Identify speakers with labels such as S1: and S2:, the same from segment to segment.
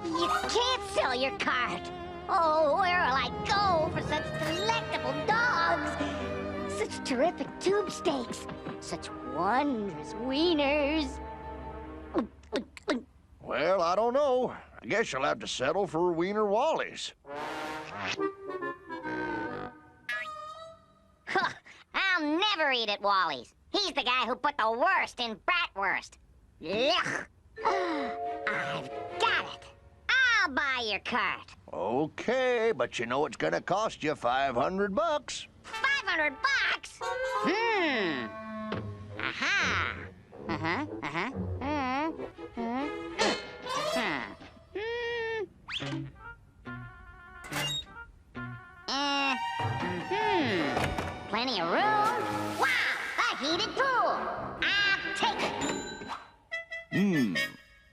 S1: You can't sell your cart. Oh, where'll I go for such delectable dogs? Such terrific tube steaks. Such wondrous wieners.
S2: Well, I don't know. I guess you'll have to settle for Wiener Wallies.
S1: Huh, I'll never eat at Wally's. He's the guy who put the worst in bratwurst. Ugh. I've got it. I'll buy your cart.
S2: Okay, but you know it's gonna cost you $500.
S1: $500? Aha. Plenty of room. Wow, a heated pool. I'll take it.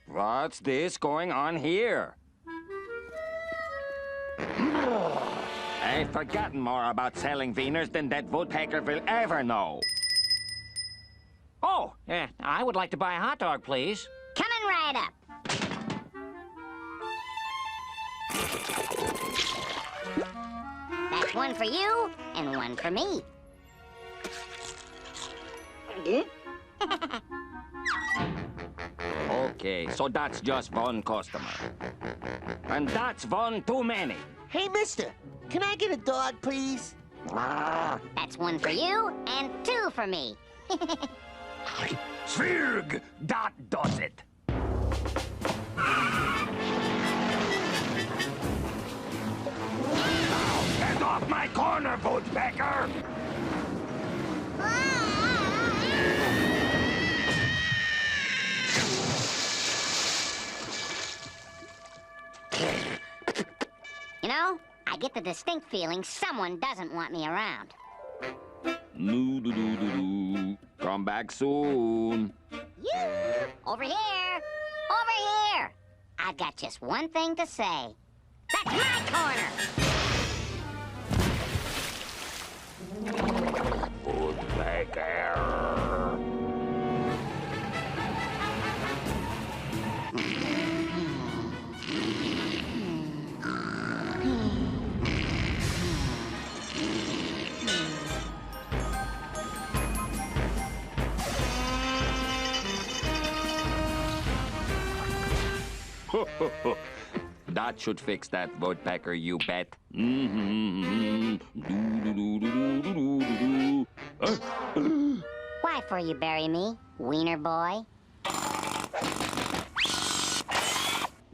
S3: What's this going on here? I've forgotten more about selling Wieners than that Woodpecker will ever know.
S4: Oh, I would like to buy a hot dog, please.
S1: Coming right up. That's one for you and one for me.
S3: Okay, so that's just one customer. And that's one too many.
S5: Hey, mister, can I get a dog, please?
S1: That's one for you and two for me.
S3: Svirg, that does it. Now, get off my corner, Woodpecker!
S1: You know, I get the distinct feeling someone doesn't want me around.
S3: Come back soon.
S1: Over here! Over here! I've got just one thing to say. That's my corner!
S3: Woodpecker. That should fix that, Woodpecker, you bet.
S1: Why for you bury me, Wiener boy?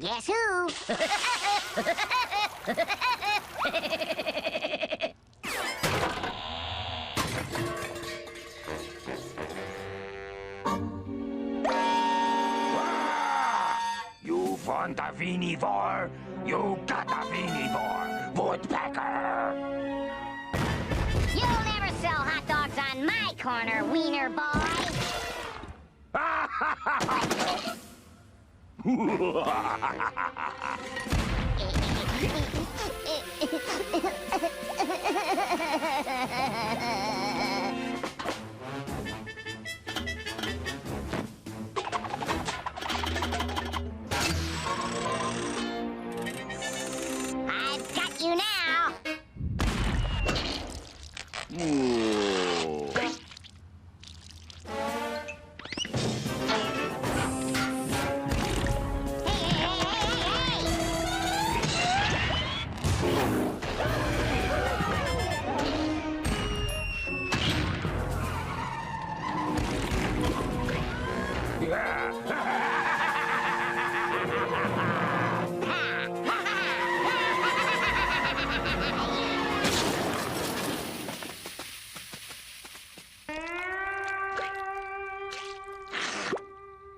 S1: Guess who?
S3: You want a Weenie war? You got a Weenie war, Woodpecker!
S1: You'll never sell hot dogs on my corner, Wiener boy! I've got you now!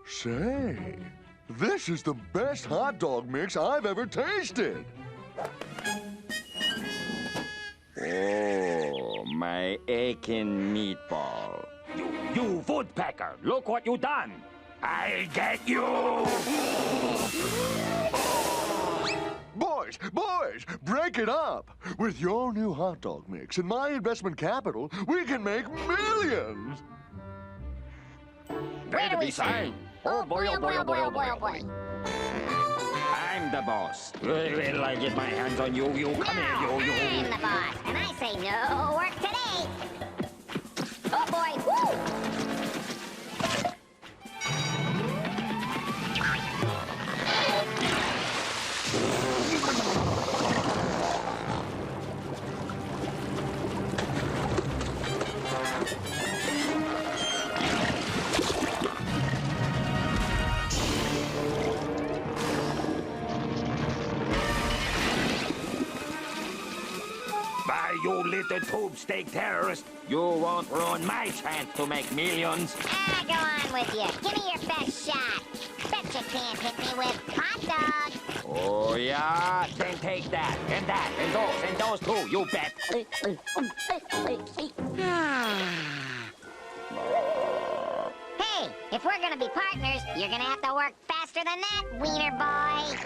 S2: Say, this is the best hot dog mix I've ever tasted.
S3: Oh, my aching meatball. You Woodpecker, look what you done. I'll get you!
S2: Boys, break it up. With your new hot dog mix and my investment capital, we can make millions.
S1: Where do we sign?
S3: Oh boy, oh boy, oh boy, oh boy, oh boy. I'm the boss. Will I get my hands on you? You come here,
S1: No,
S3: you.
S1: I'm the boss, and I say no work today. Oh boy, woo!
S3: By you little tube steak terrorist, you won't ruin my chance to make millions.
S1: Ah, go on with you. Give me your best shot. Bet you can't hit me with hot dog.
S3: Oh, yeah? Then take that, and those too, you bet.
S1: Hey, if we're gonna be partners, you're gonna have to work faster than that, Wiener boy.